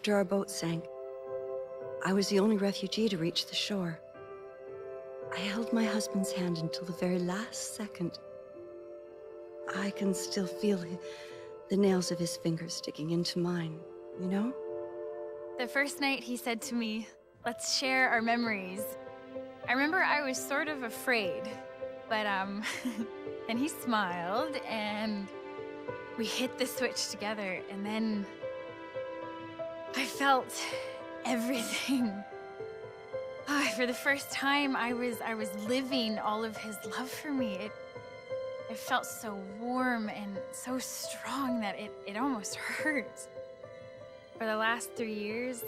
After our boat sank, I was the only refugee to reach the shore. I held my husband's hand until the very last second. I can still feel the nails of his fingers sticking into mine, you know? The first night he said to me, "Let's share our memories." I remember I was sort of afraid, but and he smiled and we hit the switch together, and then I felt everything. For the first time, I was living all of his love for me. It felt so warm and so strong that it almost hurt. For the last 3 years,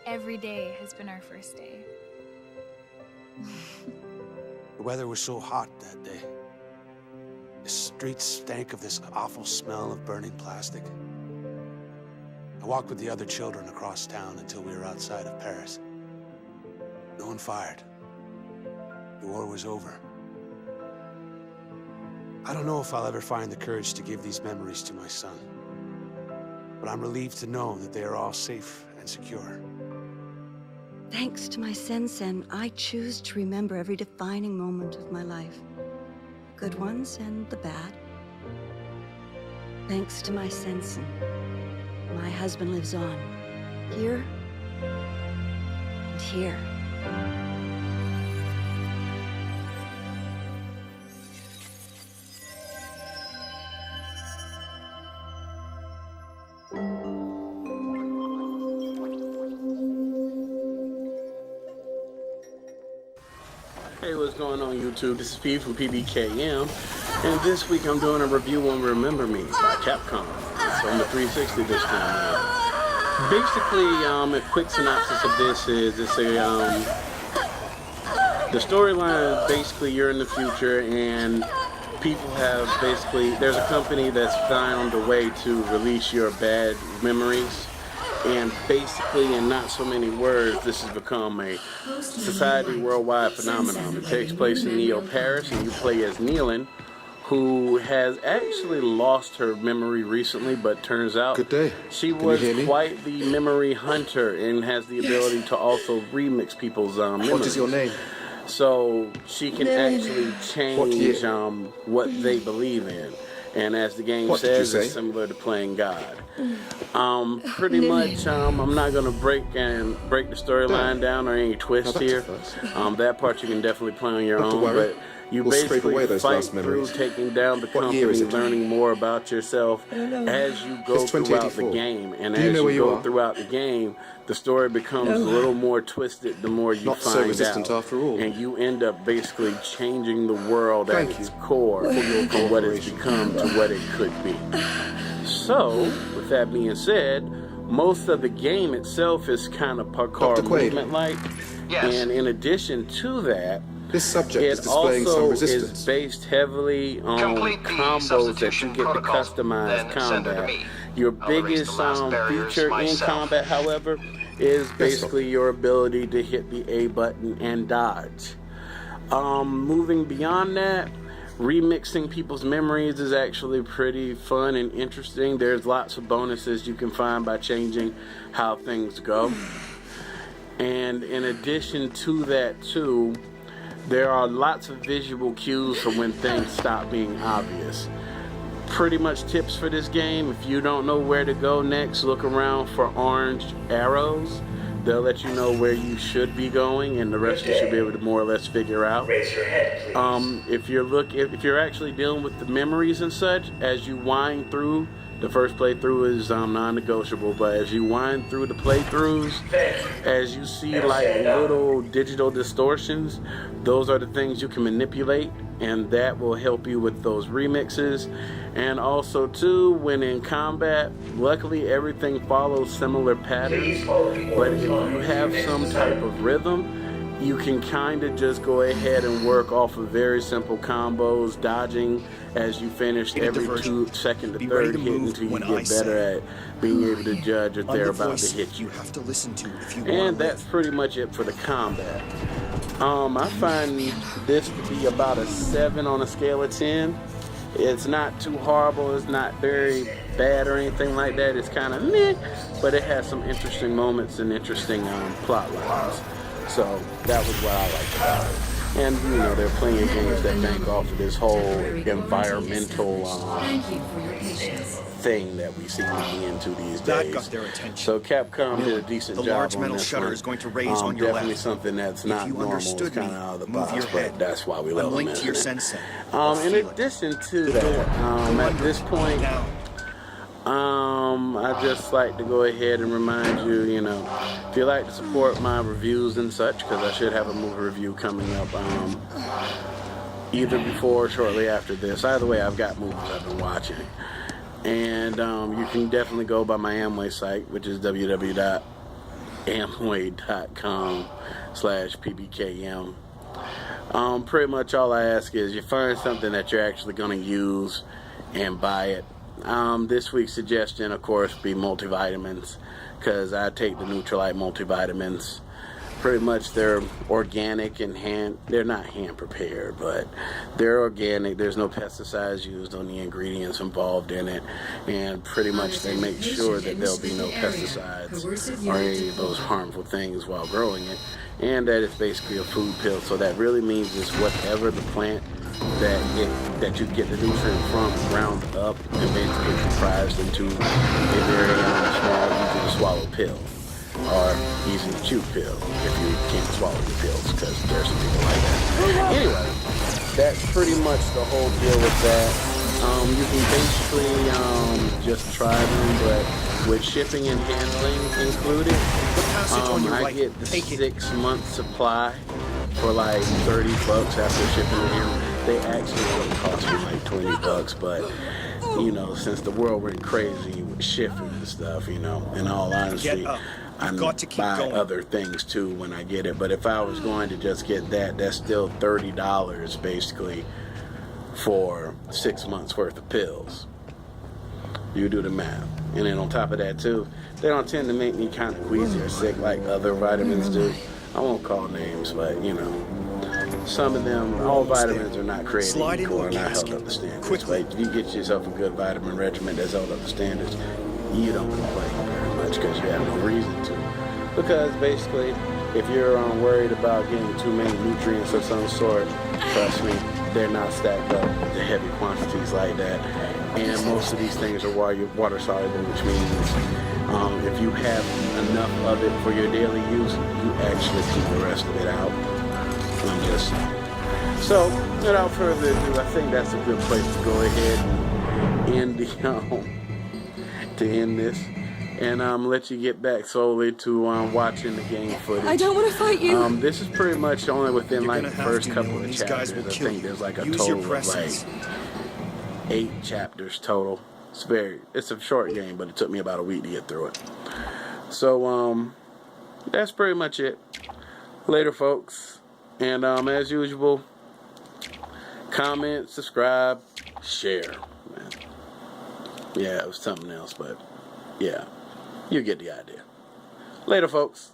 every day has been our first day. The weather was so hot that day. The streets stank of this awful smell of burning plastic. I walked with the other children across town until we were outside of Paris. No one fired. The war was over. I don't know if I'll ever find the courage to give these memories to my son, but I'm relieved to know that they are all safe and secure. Thanks to my Sen-Sen, I choose to remember every defining moment of my life. Good ones and the bad. Thanks to my Sen-Sen, my husband lives on. Here and here. Hey, what's going on YouTube? This is P from PBKM, and this week I'm doing a review on Remember Me by Capcom. It's on the 360 this time. Basically, a quick synopsis of this is the storyline is basically you're in the future and people have there's a company that's found a way to release your bad memories. And basically, in not so many words, this has become a society worldwide phenomenon. It takes place in Neo Paris, and you play as Nealon, who has actually lost her memory recently, but turns out she was quite the memory hunter and has the ability to also remix people's memories. What is your name? So she can actually change what they believe in. And as the game says, it's similar to playing God. Pretty much, I'm not going to break the storyline down or any twist here. That part you can definitely play on your own. But you basically fight through taking down the company, learning more about yourself as you go throughout the game. And as you go throughout the game, the story becomes a little more twisted the more you find out. And you end up basically changing the world at its core from what it's become to what it could be. So, with that being said, most of the game itself is kind of parkour movement-like. And in addition to that, this subject it is displaying some also resistance. is based heavily on combos that you get to customize combat. Your biggest feature in combat, however, is basically your ability to hit the A button and dodge. Moving beyond that, remixing people's memories is actually pretty fun and interesting. There's lots of bonuses you can find by changing how things go. And in addition to that too, there are lots of visual cues for when things stop being obvious. Pretty much tips for this game: if you don't know where to go next, look around for orange arrows. They'll let you know where you should be going, and the rest you should be able to more or less figure out. Raise your head, please. If you're actually dealing with the memories and such, as you wind through, the first playthrough is non-negotiable, but as you wind through the playthroughs, as you see like little digital distortions, those are the things you can manipulate, and that will help you with those remixes. And also too, when in combat, luckily everything follows similar patterns, but if you have some type of rhythm, you can kind of just go ahead and work off of very simple combos, dodging as you finish every 2 second to third hit until you get better at being able to judge if they're about to hit you. And that's pretty much it for the combat. I find this to be about a 7 on a scale of 10. It's not too horrible. It's not very bad or anything like that. It's kind of meh, but it has some interesting moments and interesting plot lines. So that was what I liked about it. And, you know, they're playing games that bank off of this whole environmental thing that we seem to be into these days. That got their attention. So Capcom did a decent job on this one. The large metal shutter is going to raise on your definitely left. something that's not normal. It's kind of out of the box, but that's why we love them. Link to your sensei. In addition to that, at this point, I just like to go ahead and remind you, you know, if you like to support my reviews and such, because I should have a movie review coming up either before or shortly after this. Either way, I've got movies I've been watching. And you can definitely go by my Amway site, which is www.amway.com/PBKM. Pretty much all I ask is you find something that you're actually going to use and buy it. This week's suggestion, of course, be multivitamins, because I take the Nutrilite multivitamins. Pretty much they're organic and they're not hand prepared, but they're organic. There's no pesticides used on the ingredients involved in it, and pretty much they make sure that there'll be no pesticides or any of those harmful things while growing it, and that it's basically a food pill. So that really means is whatever the plant that you get the nutrient from ground up and basically comprised into a very small, easy to swallow pill, or easy to chew pill if you can't swallow the pills, because there's some people like that. Anyway, that's pretty much the whole deal with that. You can basically just try them, but with shipping and handling included, I get the 6-month supply for like $30 after shipping and handling. They actually would cost me like $20, but you know, since the world went crazy with shipping and stuff, you know, in all honesty, I buy other things too when I get it. But if I was going to just get that, that's still $30 basically for 6 months worth of pills. You do the math. And then on top of that too, they don't tend to make me kind of queasy or sick like other vitamins do. I won't call names, but you know, some of them, all vitamins are not created equal or not held up to standards. But you get yourself a good vitamin regimen that's held up to standards, you don't complain very much because you have no reason to. Because basically, if you're worried about getting too many nutrients of some sort, trust me, they're not stacked up to heavy quantities like that. And most of these things are water soluble, which means if you have enough of it for your daily use, you actually keep the rest of it out. I'm just saying. So, without further ado, I think that's a good place to go ahead and end this. And let you get back slowly to watching the game footage. I don't want to fight you. This is pretty much only within like the first couple of chapters. I think there's like a total of like 8 chapters total. It's a short game, but it took me about a week to get through it. So that's pretty much it. Later, folks. And as usual, comment, subscribe, share. Man. Yeah, it was something else, but yeah, you get the idea. Later, folks.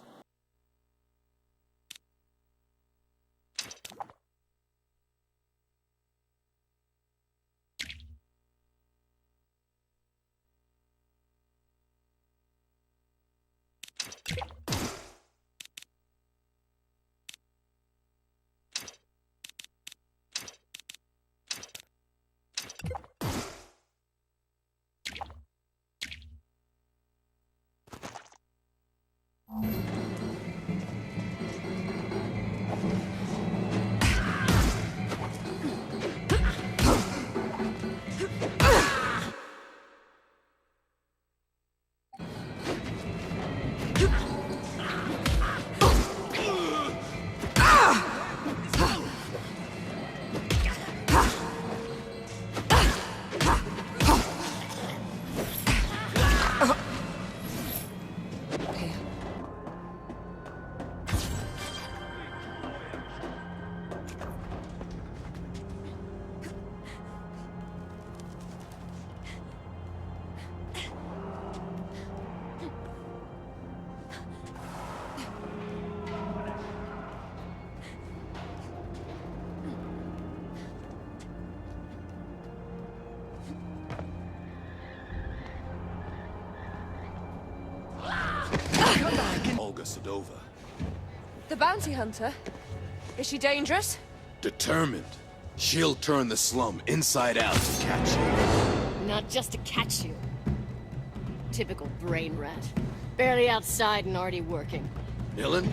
Sedova. The bounty hunter? Is she dangerous? Determined. She'll turn the slum inside out to catch you. Not just to catch you. Typical brain rat. Barely outside and already working. Nilin?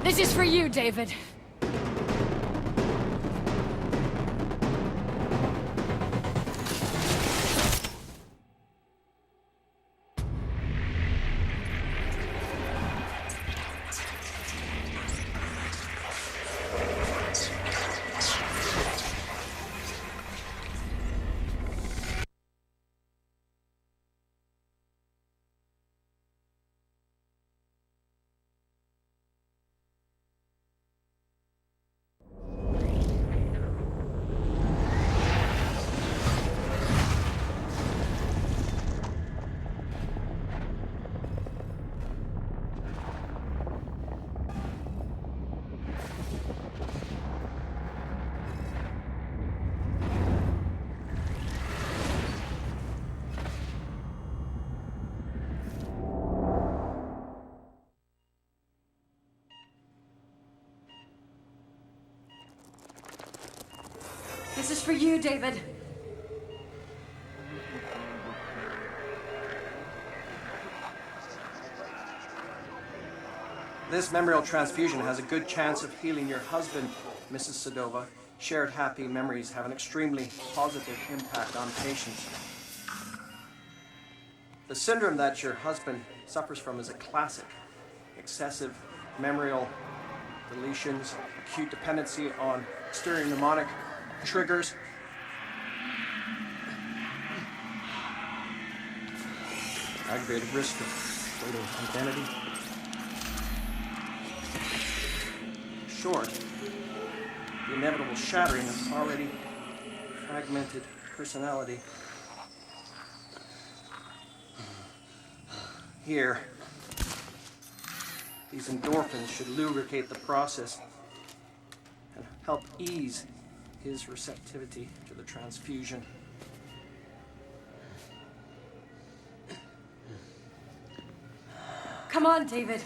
This is for you, David. This is for you, David. This memorial transfusion has a good chance of healing your husband, Mrs. Sedova. Shared happy memories have an extremely positive impact on patients. The syndrome that your husband suffers from is a classic. Excessive memorial deletions, acute dependency on exterior mnemonic triggers, aggravated risk of fleeting identity. Short, the inevitable shattering of already fragmented personality. Here, these endorphins should lubricate the process and help ease his receptivity to the transfusion. Come on, David.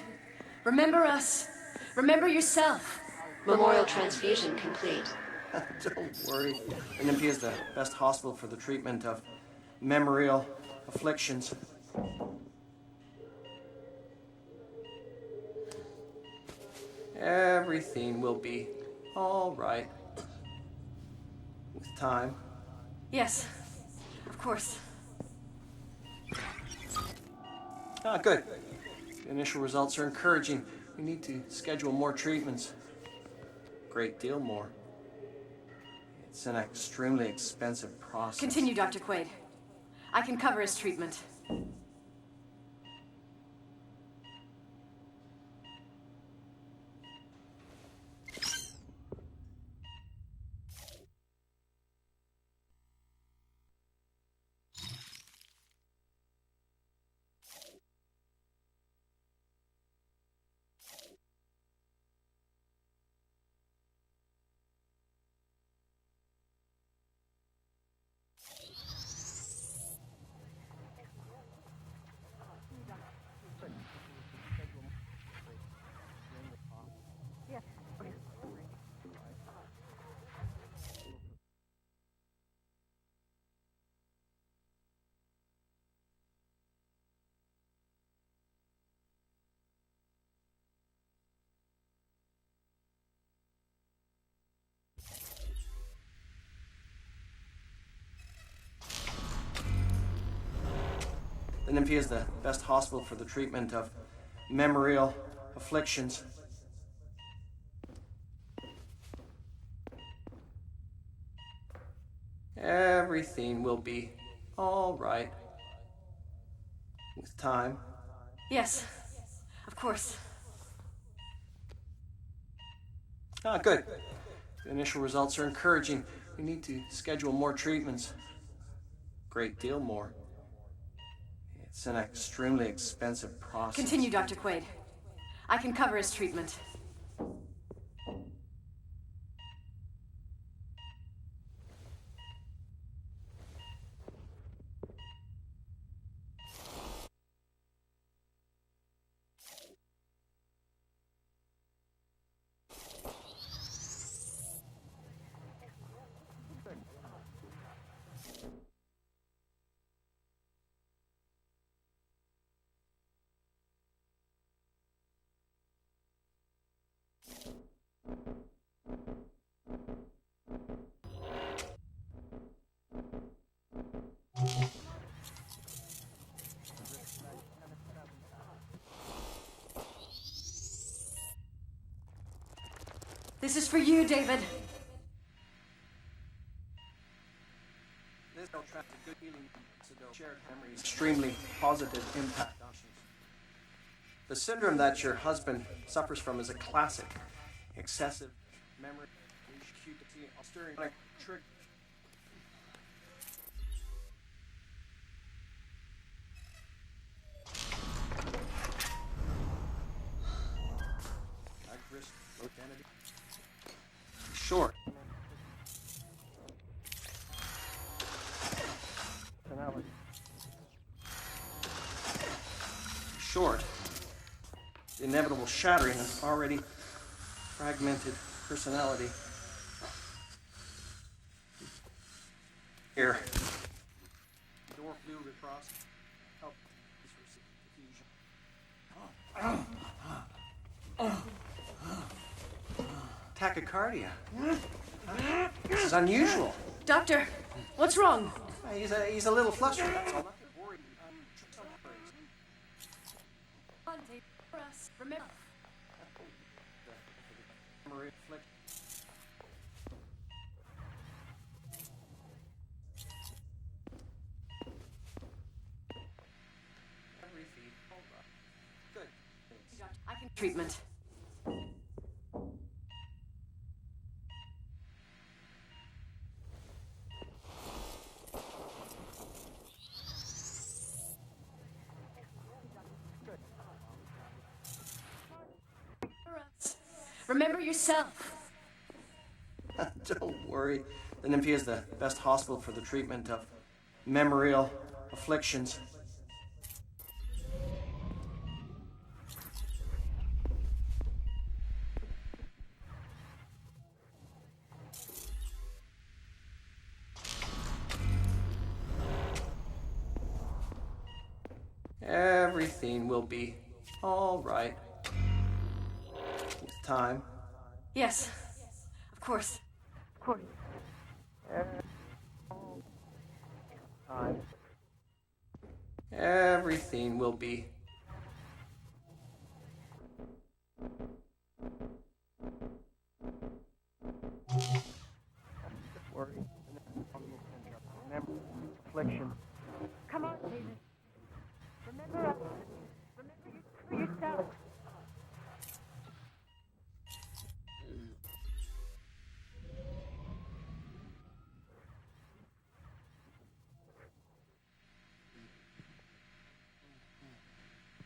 Remember us. Remember yourself. Memorial transfusion complete. Don't worry. Olympia is the best hospital for the treatment of memorial afflictions. Everything will be all right. With time. Yes, of course. Ah, good. The initial results are encouraging. We need to schedule more treatments. Great deal more. It's an extremely expensive process. Continue, Dr. Quaid. I can cover his treatment. Olympia is the best hospital for the treatment of memorial afflictions. Everything will be all right. With time. Yes, of course. Ah, good. The initial results are encouraging. We need to schedule more treatments. Great deal more. It's an extremely expensive process. Continue, Dr. Quaid. I can cover his treatment. This is for you, David. This will trap a good healing shared memories, extremely positive impact on patients. The syndrome that your husband suffers from is a classic excessive memory stirring trigger. Risk identity. Short. Personality. Short. The inevitable shattering of already fragmented personality. Here. Door flew across. Help. Tachycardia. This is unusual. Doctor, what's wrong? He's a little flustered. That's all. Remember. Good. I can treatment. Remember yourself. Don't worry. The Nymphy is the best hospital for the treatment of memorial afflictions. Everything will be all right. With time. Yes, of course. Of course. Time. Everything will be. Worry. Remember affliction. Come on, David. Remember us. Remember you for yourself.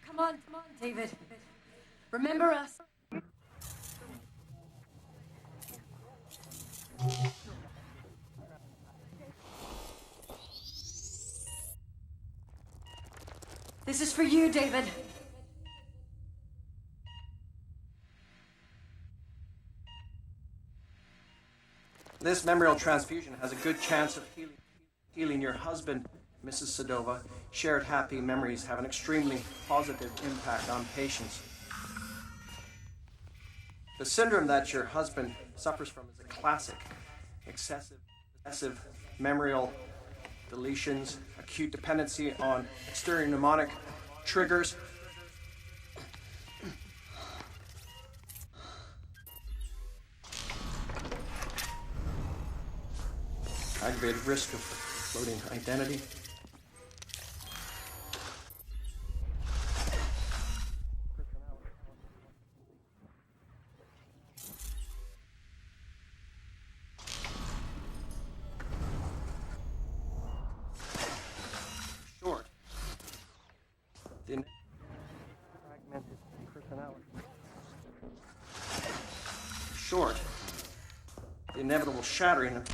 Come on, David. Remember us. This is for you, David. This memorial transfusion has a good chance of healing your husband, Mrs. Sedova. Shared happy memories have an extremely positive impact on patients. The syndrome that your husband suffers from is a classic excessive memorial deletions, acute dependency on exterior mnemonic triggers. Aggravated risk of floating identity. Short. The fragmented personality. Short. The inevitable shattering of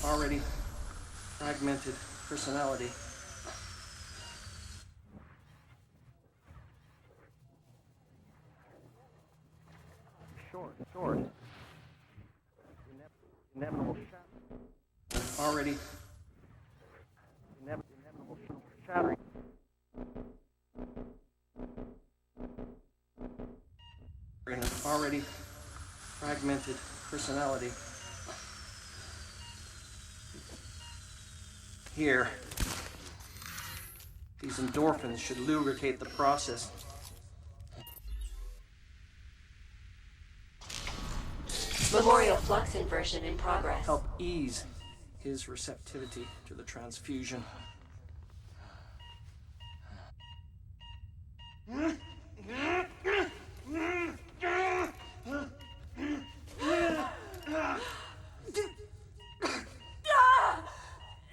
already fragmented personality. Short. Inevitable shattering. Already inevitable shattering. Already fragmented personality. Here. These endorphins should lubricate the process. Memorial flux inversion in progress. Help ease his receptivity to the transfusion.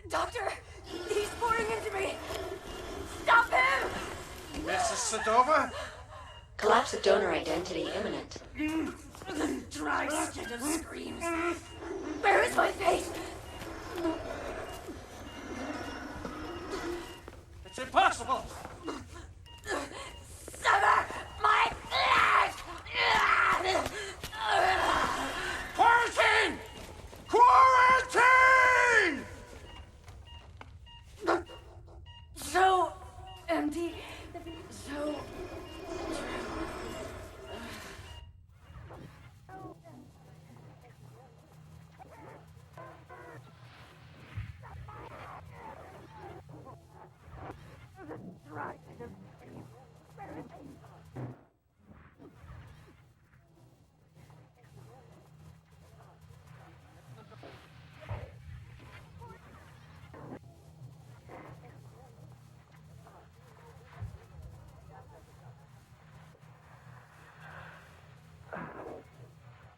Doctor, he's pouring into me. Stop him! Mrs. Sedova? Collapse of donor identity imminent. Dry stint of screams. Where is my face? It's impossible! Sever my flesh! Quarantine! Quarantine! So empty. So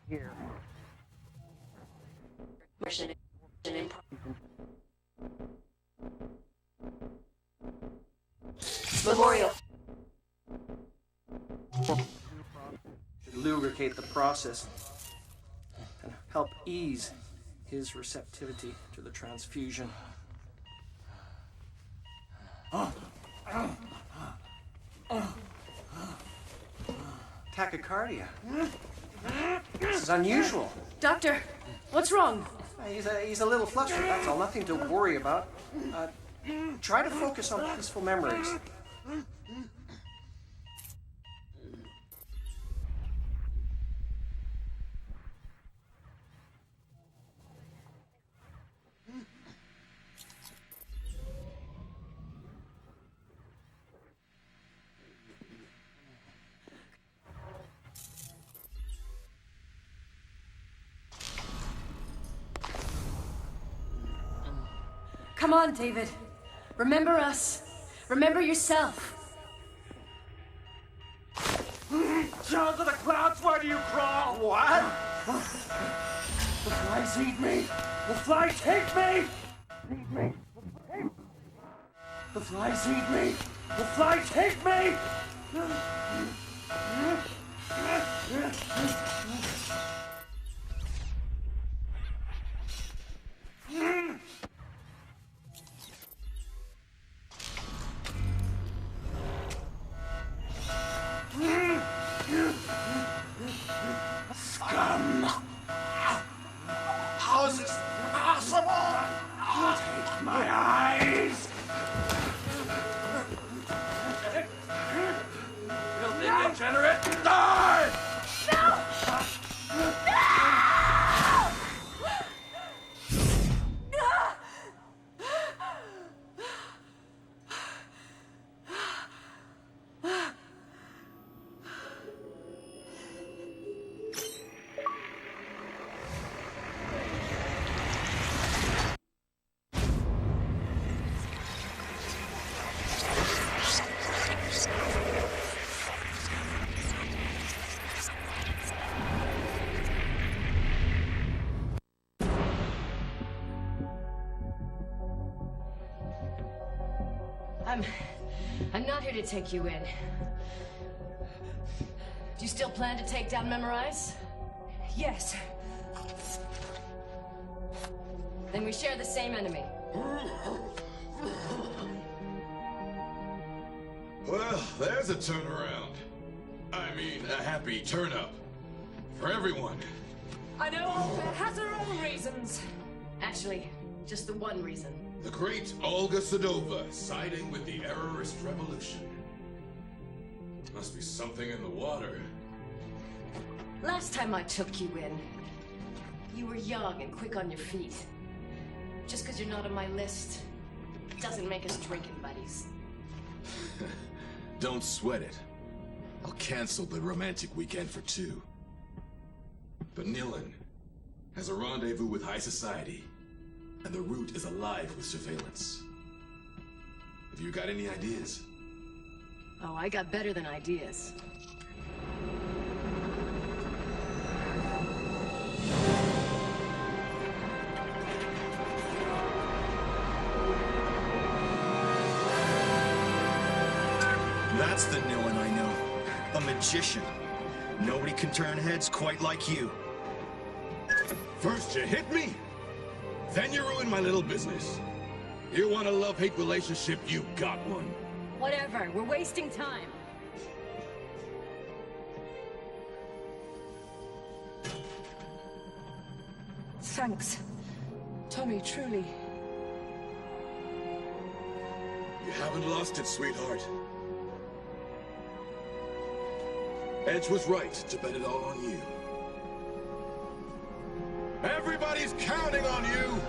Here. Immersion in Memorial. Should lubricate the process and help ease his receptivity to the transfusion. Tachycardia. This is unusual. Doctor, what's wrong? He's a little flustered, that's all. Nothing to worry about. Try to focus on peaceful memories. Come on, David. Remember us. Remember yourself. Down to the clouds, why do you crawl? What? The flies eat me! The flies take me! Eat me! The flies eat me! The flies take me! Scum! How is this possible? Take my eyes! Filthy degenerate! Die! I'm not here to take you in. Do you still plan to take down Memorize? yes. Then we share the same enemy. Well, there's a turnaround. I mean, a happy turn-up. For everyone. I know it has her own reasons. Actually, just the one reason. The great Olga Sedova siding with the errorist revolution. Must be something in the water. Last time I took you in, you were young and quick on your feet. Just because you're not on my list doesn't make us drinking buddies. Don't sweat it. I'll cancel the romantic weekend for two. But Nilin has a rendezvous with high society, and the route is alive with surveillance. Have you got any ideas? Oh, I got better than ideas. That's the Nilin I know. A magician. Nobody can turn heads quite like you. First you hit me, then you ruin my little business. You want a love-hate relationship, you got one. Whatever, we're wasting time. Thanks. Tommy, truly. You haven't lost it, sweetheart. Edge was right to bet it all on you. Everybody's counting on you!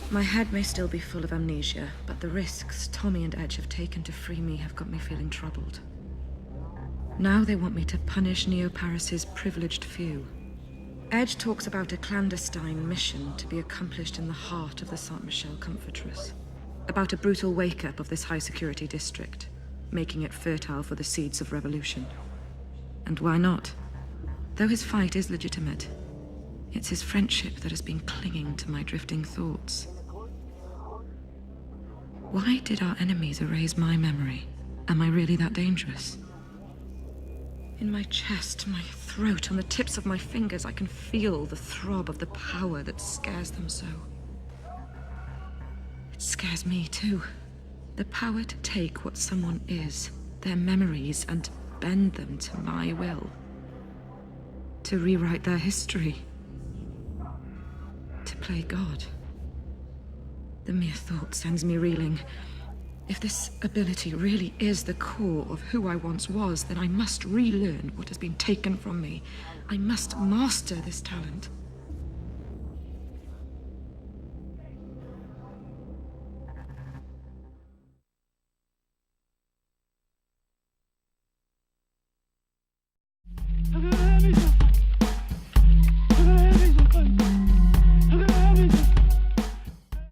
My head may still be full of amnesia, but the risks Tommy and Edge have taken to free me have got me feeling troubled. Now they want me to punish Neo-Paris's privileged few. Edge talks about a clandestine mission to be accomplished in the heart of the Saint-Michel Comfortress. About a brutal wake-up of this high-security district, making it fertile for the seeds of revolution. And why not? Though his fight is legitimate, it's his friendship that has been clinging to my drifting thoughts. Why did our enemies erase my memory? Am I really that dangerous? In my chest, my throat, on the tips of my fingers, I can feel the throb of the power that scares them so. It scares me too. The power to take what someone is, their memories, and bend them to my will. To rewrite their history. To play God. The mere thought sends me reeling. If this ability really is the core of who I once was, then I must relearn what has been taken from me. I must master this talent.